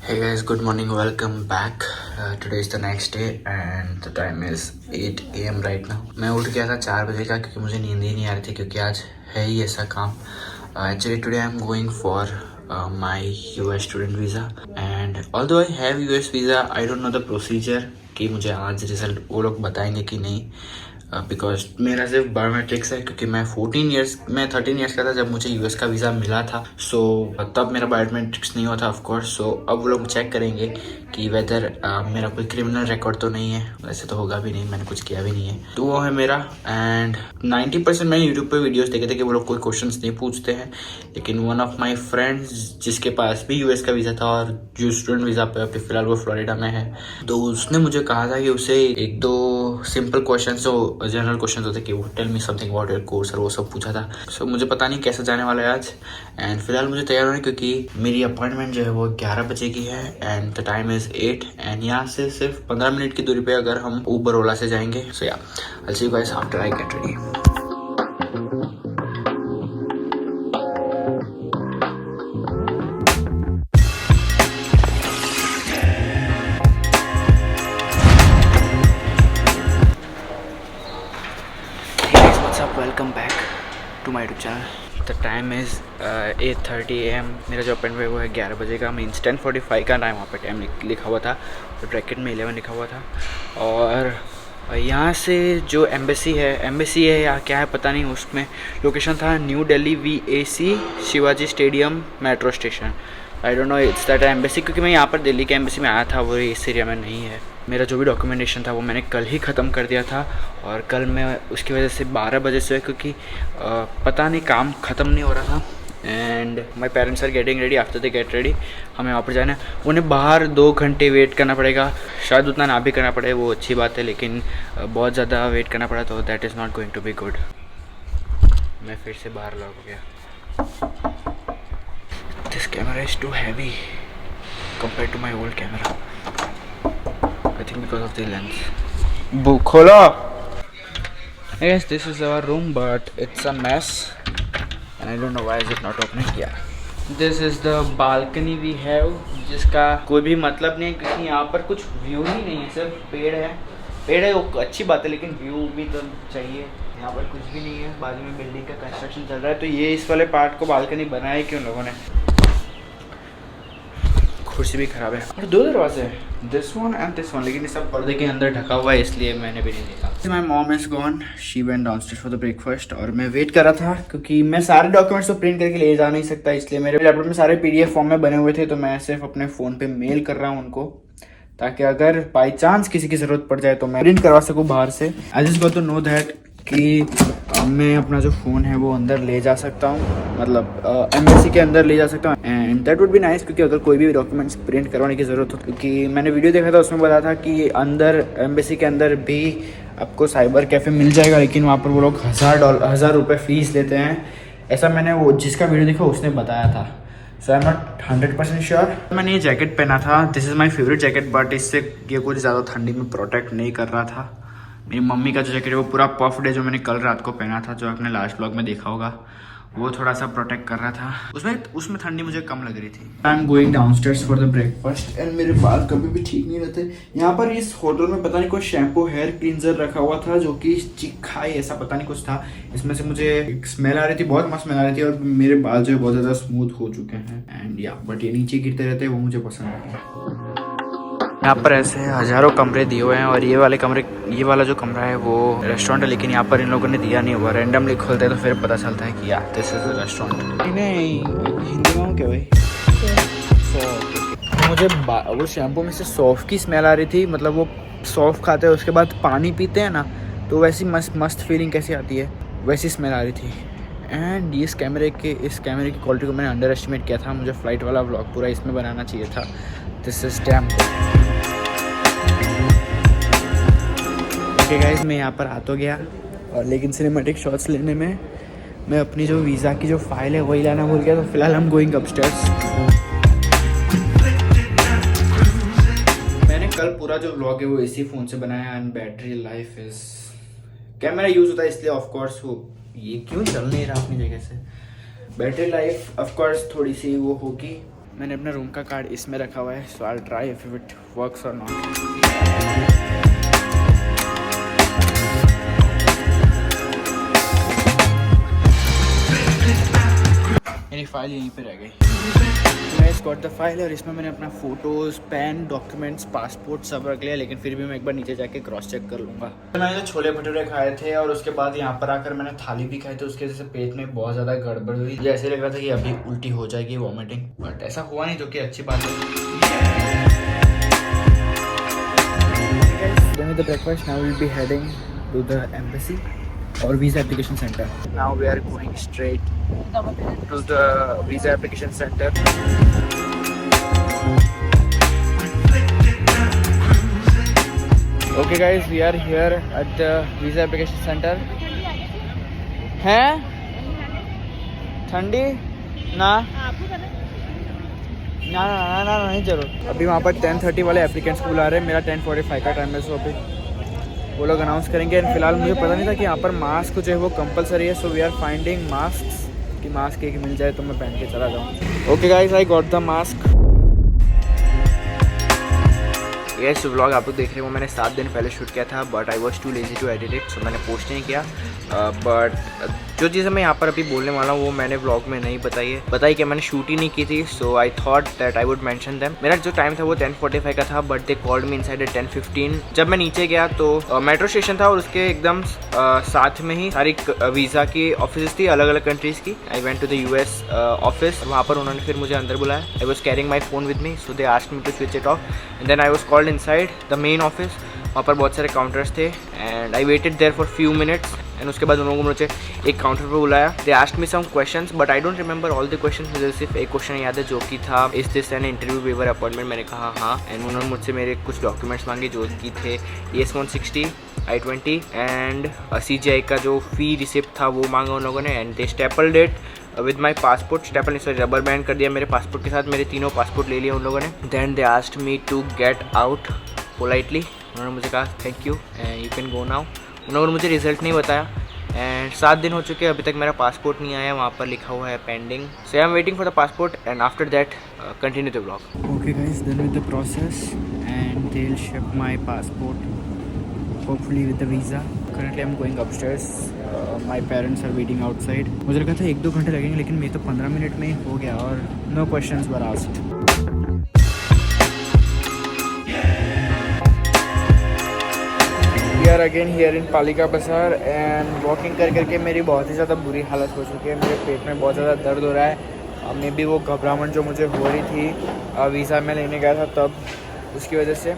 Hey guys, good morning. Welcome back. Today is the next day and the time is 8 AM right now. मैं उठ गया था 4 बजे का क्योंकि मुझे नींद ही नहीं आ रही थी क्योंकि आज है ही ऐसा काम. Actually today I'm going for my US student visa and although I have US visa, I don't know the procedure कि मुझे आज रिजल्ट वो लोग बताएंगे कि नहीं. बिकॉज मेरा सिर्फ बायोमेट्रिक्स है क्योंकि मैं 13 ईयर्स का था जब मुझे यूएस का वीज़ा मिला था. सो तब मेरा बायोमेट्रिक्स नहीं हुआ था ऑफकोर्स. सो अब वो लोग चेक करेंगे कि वेदर मेरा कोई क्रिमिनल रिकॉर्ड तो नहीं है. वैसे तो होगा भी नहीं, मैंने कुछ किया भी नहीं है. तो वो है मेरा. एंड 90% मैंने यूट्यूब पे वीडियोस देखे थे कि वो लोग कोई क्वेश्चंस नहीं पूछते हैं. लेकिन वन ऑफ माई फ्रेंड्स जिसके पास भी यूएस का वीज़ा था और जो स्टूडेंट वीज़ा पे अभी फिलहाल वो फ्लोरिडा में है, तो उसने मुझे कहा था कि उसे एक दो सिंपल क्वेश्चन जो जनरल क्वेश्चन होते कि वो tell me something about your course और वो सब पूछा था. सो मुझे पता नहीं कैसे जाने वाला है आज. एंड फिलहाल मुझे तैयार होना है क्योंकि मेरी अपॉइंटमेंट जो है वो 11 बजे की है and the time is 8. And यहाँ से सिर्फ 15 मिनट की दूरी पे अगर हम उबर ओला से जाएंगे. So yeah I see you guys after I get ready. Welcome back to my YouTube channel. The time is 8:30 AM. मेरा जो अपॉइंटमेंट है वो है 11 बजे का. मीन्स 10:45 का टाइम वहाँ पे टाइम लिखा हुआ था और ब्रैकेट में 11 लिखा हुआ था. और यहाँ से जो एम्बेसी है या क्या है पता नहीं, उसमें लोकेशन था new Delhi VAC Shivaji stadium metro station. I don't know it's that embassy क्योंकि मैं यहाँ पर दिल्ली के एम्बेसी में आया था, वो इस एरिया में नहीं है. मेरा जो भी डॉक्यूमेंटेशन था वो मैंने कल ही ख़त्म कर दिया था और कल मैं उसकी वजह से 12 बजे से क्योंकि पता नहीं काम ख़त्म नहीं हो रहा था. And my parents are getting ready. After they get ready हमें वहाँ पर जाना है. उन्हें बाहर 2 घंटे वेट करना पड़ेगा. शायद उतना ना भी करना पड़े, वो अच्छी बात है, लेकिन बहुत ज़्यादा वेट करना पड़ा तो that is not going to be good. मैं फिर से बाहर लग गया. This camera is too heavy compare to my old camera. I think because of the lens. Book खोलो. Yes, this is our room, but it's a mess, and I don't know why is it not opening. Yeah. This is the balcony we have, जिसका कोई भी मतलब नहीं है क्योंकि यहाँ पर कुछ व्यू ही नहीं है, सिर्फ पेड़ है वो अच्छी बात है लेकिन व्यू भी तो चाहिए. यहाँ पर कुछ भी नहीं है. बाजू में बिल्डिंग का कंस्ट्रक्शन चल रहा है, तो ये इस वाले पार्ट को बालकनी बनाया है क्यों लोगों ने. कुर्सी भी ख़राब है और 2 दरवाजे हैं, this one and this one, लेकिन ये सब पर्दे के अंदर ढका हुआ है इसलिए मैंने भी नहीं देखा. My mom is gone, she went downstairs for the breakfast और मैं वेट कर रहा था क्योंकि मैं सारे डॉक्यूमेंट्स तो प्रिंट करके ले जा नहीं सकता, इसलिए मेरे लैपटॉप में सारे PDF फॉर्म में बने हुए थे. तो मैं सिर्फ अपने फ़ोन पे मेल कर रहा हूँ उनको, ताकि अगर बाई चांस किसी की ज़रूरत पड़ जाए तो मैं प्रिंट करवा सकूँ बाहर से. I just got to know that कि मैं अपना जो फ़ोन है वो अंदर ले जा सकता हूँ, मतलब एम्बेसी के अंदर ले जा सकता हूँ. And that would be nice क्योंकि अगर कोई भी डॉक्यूमेंट्स प्रिंट करवाने की ज़रूरत हो, क्योंकि मैंने वीडियो देखा था उसमें बताया था कि अंदर एम्बेसी के अंदर भी आपको साइबर कैफ़े मिल जाएगा, लेकिन वहाँ पर वो लोग $1000 फ़ीस लेते हैं. ऐसा मैंने वो जिसका वीडियो देखा उसने बताया था. सो आई एम नॉट 100% श्योर. मैंने ये जैकेट पहना था, this is my favourite jacket, but इससे ये कुछ ज़्यादा ठंडी में प्रोटेक्ट नहीं कर रहा था. मेरी मम्मी का जो जैकेट है वो पूरा पफ्ड है, जो मैंने कल रात को पहना था, जो आपने लास्ट व्लॉग में देखा होगा, वो थोड़ा सा प्रोटेक्ट कर रहा था. उसमें ठंडी मुझे कम लग रही थी. आई am going downstairs for the breakfast. And मेरे बाल कभी भी ठीक नहीं रहते. यहाँ पर इस होटल में पता नहीं कोई शैम्पू हेयर क्लींजर रखा हुआ था जो कि चिखाई ऐसा पता नहीं कुछ था. इसमें से मुझे स्मेल आ रही थी, बहुत मस्त स्मेल आ रही थी, और मेरे बाल जो है बहुत ज़्यादा स्मूथ हो चुके हैं. एंड या बट ये नीचे गिरते रहते हैं, वो मुझे पसंद नहीं है. यहाँ पर ऐसे हज़ारों कमरे दिए हुए हैं और ये वाला जो कमरा है वो रेस्टोरेंट है, लेकिन यहाँ पर इन लोगों ने दिया नहीं हुआ. रैंडमली खोलते हैं तो फिर पता चलता है कि यार दिस इज द रेस्टोरेंट. नहीं हिंदी में क्या भाई. मुझे वो शैम्पू में से सौंफ की स्मेल आ रही थी, मतलब वो सौंफ खाते हैं उसके बाद पानी पीते हैं ना, तो वैसी मस्त फीलिंग कैसी आती है वैसी स्मेल आ रही थी. एंड इस कैमरे की क्वालिटी को मैंने अंडर एस्टिमेट किया था. मुझे फ़्लाइट वाला व्लॉग पूरा इसमें बनाना चाहिए था. This is damn. Okay guys, मैं यहाँ पर आ तो गया और लेकिन सिनेमैटिक शॉट्स लेने में मैं अपनी जो वीज़ा की जो फाइल है वही लाना भूल गया. तो फिलहाल हम गोइंग अपस्टेयर्स. मैंने कल पूरा जो व्लॉग है वो इसी फ़ोन से बनाया. And battery life is camera use होता है इसलिए ऑफकोर्स वो ये क्यों चल नहीं रहा अपनी जगह से. बैटरी लाइफ ऑफकोर्स थोड़ी सी वो होगी, मैंने अपना रूम का कार्ड इसमें रखा हुआ है, so I will try if it works और नॉट। मेरी फाइल यहीं पे रह गई। मैं गॉट द फाइल और इसमें मैंने अपना फ़ोटोज़, पेन, डॉक्यूमेंट्स, पासपोर्ट सब रख लिया, लेकिन फिर भी मैं एक बार नीचे जाके क्रॉस चेक कर लूँगा। मैंने छोले भटूरे खाए थे और उसके बाद यहाँ पर आकर मैंने थाली भी खाई, तो उसके वजह से पेट में बहुत ज़्यादा गड़बड़ हुई। जैसे लग रहा था कि अभी उल्टी हो जाएगी, वॉमिटिंग, बट ऐसा हुआ नहीं, जो कि अच्छी बात है। The breakfast now will be heading to the embassy or visa application center. Now we are going straight to the visa application center. Okay guys, we are here at the visa application center. हैं ठंडी ना नहीं जरूर। अभी वहाँ पर 10:30 वाले applicants को बुला रहे हैं, मेरा 10:45 का टाइम है, सो अभी वो लोग अनाउंस करेंगे। फिलहाल मुझे पता नहीं था कि यहाँ पर मास्क जो है वो कंपलसरी है, so we are finding mask कि मास्क एक मिल जाए तो मैं पहन के चला जाऊँ। Okay guys, I got the mask. ये व्लॉग आप लोग देख रहे हैं वो मैंने 7 दिन पहले शूट किया था, but I was too lazy to edit it, so मैंने पोस्ट नहीं किया। बट जो चीज़ें मैं यहाँ पर अभी बोलने वाला हूँ वो मैंने व्लॉग में नहीं बताई कि मैंने शूट ही नहीं की थी, so I thought that I would mention them. मेरा जो टाइम था वो 10:45 का था, but they called me inside at 10:15। जब मैं नीचे गया तो मेट्रो स्टेशन था और उसके एकदम साथ में ही सारी वीज़ा की ऑफिस थी अलग अलग कंट्रीज़ की। I went to the US office, वहाँ पर उन्होंने फिर मुझे अंदर बुलाया। I was carrying my phone with me, so they asked me to switch it off and then I was called inside the main office. वहाँ पर बहुत सारे काउंटर्स थे and I waited there for few minutes and उसके बाद उन्होंने मुझे एक काउंटर पर बुलाया। They asked me some questions, but I don't remember all the questions. मुझे सिर्फ एक क्वेश्चन याद है जो कि था, is this an interview waiver appointment. मैंने कहा हाँ, एंड उन्होंने मुझसे मेरे कुछ डॉक्यूमेंट्स मांगे जो कि थे ES-160, I-20 एंड CGI का जो फ़ी रिसिप्ट था वो मांगा उन लोगों ने। And they stapled it with my passport. Staple नहीं, सॉरी, रबर बैंड कर दिया मेरे पासपोर्ट के साथ। मेरे तीनों पासपोर्ट ले लिए उन लोगों ने। Then they asked me to get out politely. उन्होंने मुझे कहा thank you and you can go now. उन्होंने मुझे रिजल्ट नहीं बताया एंड 7 दिन हो चुके हैं, अभी तक मेरा पासपोर्ट नहीं आया। वहाँ पर लिखा हुआ है pending, so I am waiting for the passport and after that continue the vlog. Okay guys, done with the process and they will ship my passport hopefully with the visa. Currently I am going upstairs, my parents are waiting outside. मुझे लगा था 1-2 घंटे लगेंगे, लेकिन मैं तो 15 minute में ही हो गया और no questions were asked. We are again here in Palika Bazaar and walking करके मेरी बहुत ही ज़्यादा बुरी हालत हो चुकी है। मेरे पेट में बहुत ज़्यादा दर्द हो रहा है। मे बी वो घबराहट जो मुझे हो रही थी वीज़ा में लेने गया था तब, उसकी वजह से। And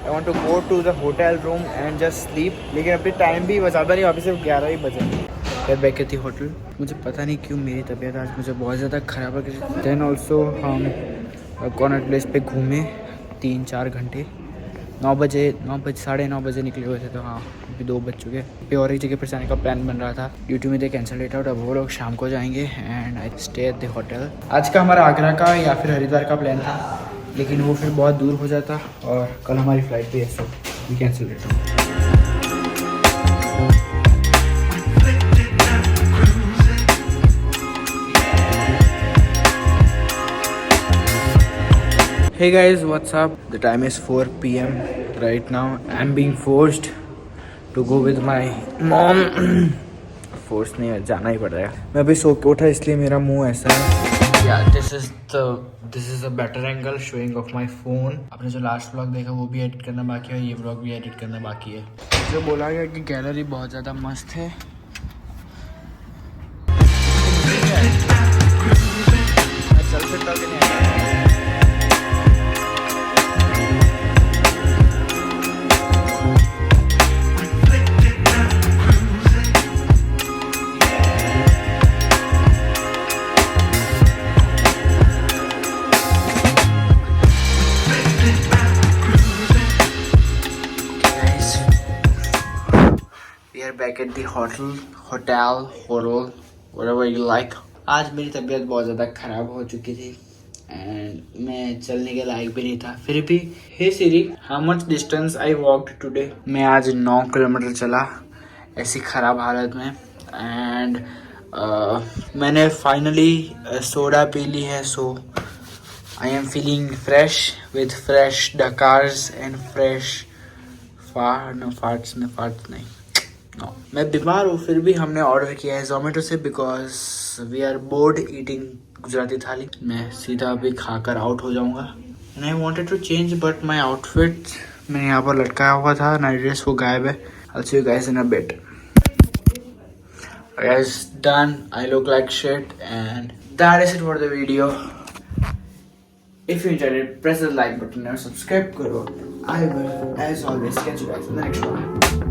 I want to go to the hotel room and just sleep, लेकिन अभी टाइम भी ज़्यादा नहीं, अभी सिर्फ 11 ही बजे। फिर बैक थी होटल। मुझे पता नहीं क्यों मेरी तबीयत आज मुझे बहुत ज़्यादा ख़राब लग रही। देन ऑल्सो हम कॉर्नर प्लेस पे घूमे 3-4 घंटे। 9 बजे 9:30 बजे निकले हुए थे, तो हाँ अभी 2 बज चुके। अभी और एक जगह पर जाने का प्लान बन रहा था, ड्यूटी में दे कैंसिल डेट आउट। अब वो लोग शाम को जाएंगे and I stay at the hotel. आज का हमारा आगरा का या फिर हरिद्वार का प्लान था, लेकिन वो फिर बहुत दूर हो जाता और कल हमारी फ्लाइट भी है, so we cancel date out. Hey guys, what's up? The time is 4 PM right now. I'm being forced to go with my mom. Force नहीं है, जाना ही पड़ रहा है। मैं अभी सो के उठा इसलिए मेरा मुंह ऐसा है। Yeah, this is a better angle showing of my phone. आपने जो लास्ट व्लॉग देखा वो भी एडिट करना बाकी है, ये व्लॉग भी एडिट करना बाकी है। जो बोला गया कि गैलरी बहुत ज़्यादा मस्त है। चल सकता कि नहीं? Back at the hotel, whatever you like. आज मेरी तबीयत बहुत ज़्यादा ख़राब हो चुकी थी एंड मैं चलने के लायक भी नहीं था। फिर भी hey Siri, how much distance I walked today? मैं आज 9 किलोमीटर चला ऐसी ख़राब हालत में। एंड मैंने फाइनली सोडा पी ली है, सो I am feeling fresh with fresh Dakars and fresh farts नहीं no. मैं बीमार हूँ फिर भी हमने ऑर्डर किया है जोमेटो से because we are bored eating Gujarati thali. मैं सीधा अभी खाकर आउट हो जाऊंगा. And I wanted to change but my outfit मैंने यहाँ पर लटकाया हुआ था नाइट ड्रेस वो गायब है. I'll see you guys in a bit. Guys, done. I look like shit and that is it for the video. If you enjoyed it, press the like button and subscribe karo. I will, as always, catch you guys in the next one.